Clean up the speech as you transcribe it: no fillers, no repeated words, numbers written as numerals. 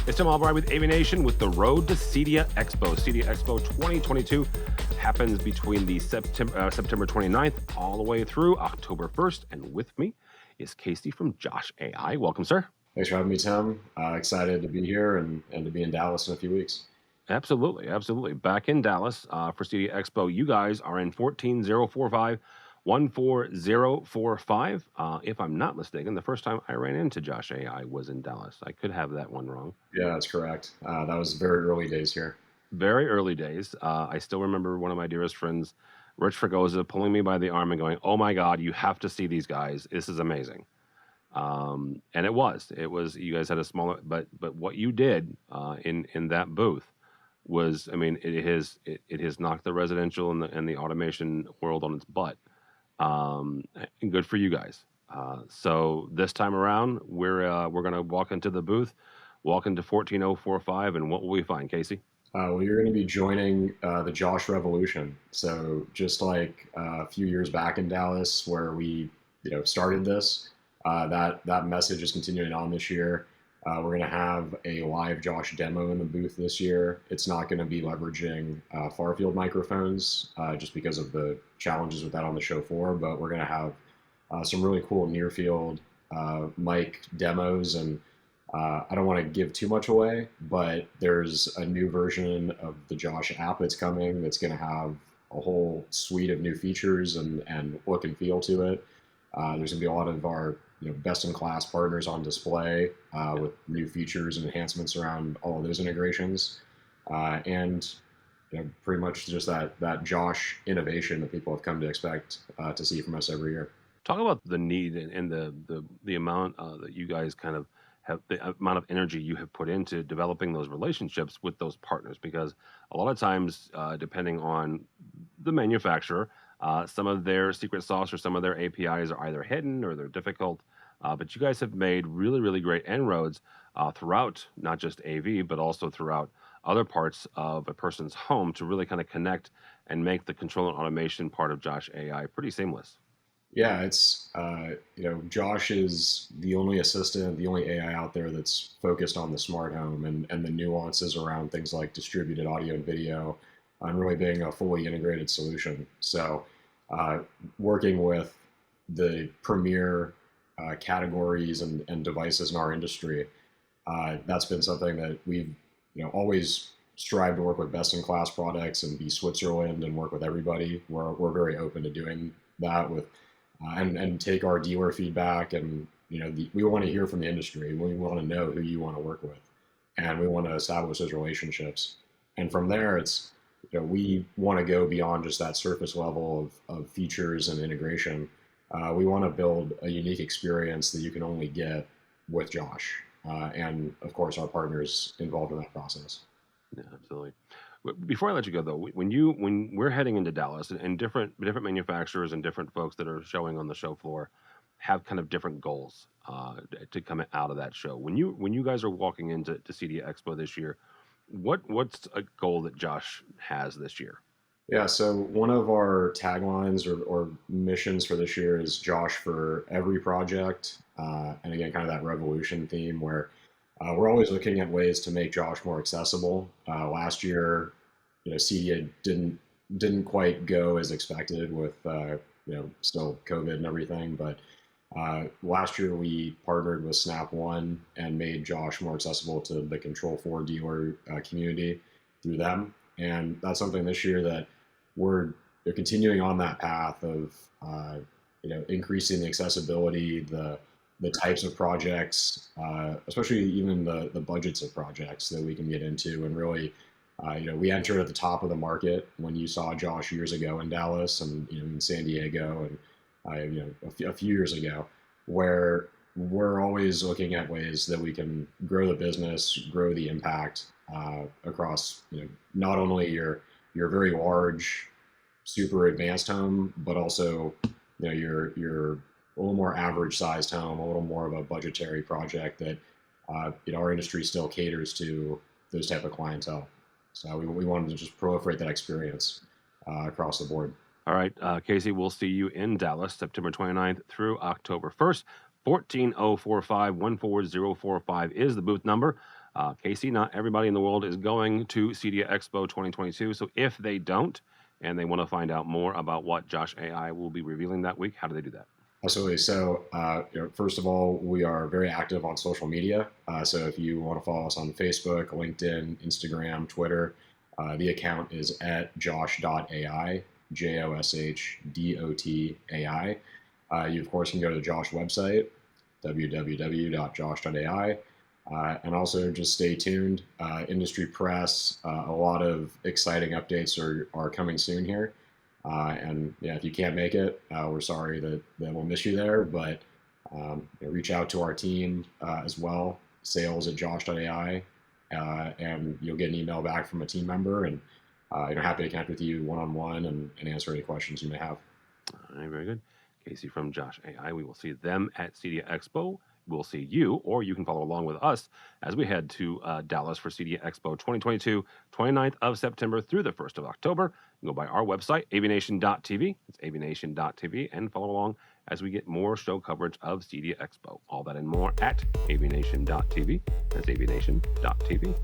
It's Tim Albright with AVNation with the road to CEDIA Expo. CEDIA Expo 2022 happens between the September 29th all the way through October 1st. And with me is Casey from Josh.ai. Welcome, sir. Thanks for having me, Tim. Excited to be here and to be in Dallas in a few weeks. Absolutely. Back in Dallas for CEDIA Expo. You guys are in 14045. 14045. If I'm not mistaken, the first time I ran into Josh.ai was in Dallas. I could have that one wrong. Yeah, that's correct. That was very early days here. Very early days. I still remember one of my dearest friends, Rich Fregosa, pulling me by the arm and going, "Oh my God, you have to see these guys. This is amazing." And it was. You guys had a smaller, but what you did in that booth was, I mean, it has knocked the residential and the automation world on its butt. And good for you guys. So this time around, we're gonna walk into the booth, walk into 14045, and what will we find, Casey? Well, you're going to be joining the Josh Revolution. So just like a few years back in Dallas, where we started this, that message is continuing on this year. We're going to have a live Josh demo in the booth this year. It's not going to be leveraging far field microphones just because of the challenges with that on the show floor, but we're going to have some really cool near field mic demos. And I don't want to give too much away, but there's a new version of the Josh app that's coming that's going to have a whole suite of new features and look and feel to it. There's going to be a lot of our best-in-class partners on display with new features and enhancements around all of those integrations, and pretty much just that Josh innovation that people have come to expect to see from us every year. Talk about the need and the amount that you guys kind of have, the amount of energy you have put into developing those relationships with those partners, because a lot of times, depending on the manufacturer, some of their secret sauce or some of their APIs are either hidden or they're difficult. But you guys have made really, really great inroads throughout not just AV, but also throughout other parts of a person's home to really kind of connect and make the control and automation part of Josh.ai pretty seamless. Yeah, it's Josh is the only assistant, the only AI out there that's focused on the smart home and the nuances around things like distributed audio and video, and really being a fully integrated solution. So, working with the premier categories and devices in our industry, that's been something that we've always strive to work with best in class products and be Switzerland and work with everybody. We're very open to doing that with and take our dealer feedback, and we want to hear from the industry. We want to know who you want to work with, and we want to establish those relationships. And from there, it's we want to go beyond just that surface level of features and integration. We want to build a unique experience that you can only get with Josh, and of course our partners involved in that process. Yeah, absolutely. Before I let you go, though, when we're heading into Dallas, and different manufacturers and different folks that are showing on the show floor have kind of different goals to come out of that show. When you guys are walking into CEDIA Expo this year, what's a goal that Josh has this year? Yeah, so one of our taglines or missions for this year is Josh for every project. And again, kind of that revolution theme where we're always looking at ways to make Josh more accessible. Last year, CEDIA didn't quite go as expected with still COVID and everything. But last year we partnered with Snap One and made Josh more accessible to the Control 4 dealer community through them. And that's something this year that we're continuing on that path of increasing the accessibility, the types of projects, especially even the budgets of projects that we can get into. And really, we entered at the top of the market when you saw Josh years ago in Dallas and in San Diego and a few years ago, where we're always looking at ways that we can grow the business, grow the impact across not only your very large, super advanced home, but also your a little more average sized home, a little more of a budgetary project that our industry still caters to those type of clientele. So we wanted to just proliferate that experience across the board. All right, Casey, we'll see you in Dallas, September 29th through October 1st. 14045 14045 is the booth number. Casey, not everybody in the world is going to CEDIA Expo 2022. So if they don't and they want to find out more about what Josh.ai will be revealing that week, how do they do that? Absolutely. So, first of all, we are very active on social media. So, if you want to follow us on Facebook, LinkedIn, Instagram, Twitter, the account is at Josh.ai, JOSHDOTAI. You, of course, can go to the Josh website, www.josh.ai. And also just stay tuned. Industry press, a lot of exciting updates are coming soon here. And yeah, if you can't make it, we're sorry that we'll miss you there, but reach out to our team as well, sales at josh.ai, and you'll get an email back from a team member, and happy to connect with you one-on-one and answer any questions you may have. All right, very good. Casey from Josh.ai. We will see them at CEDIA Expo. We'll see you, or you can follow along with us as we head to Dallas for CEDIA Expo 2022, 29th of September through the 1st of October. You can go by our website, AVNation.tv. It's AVNation.tv, and follow along as we get more show coverage of CEDIA Expo. All that and more at AVNation.tv. That's AVNation.tv.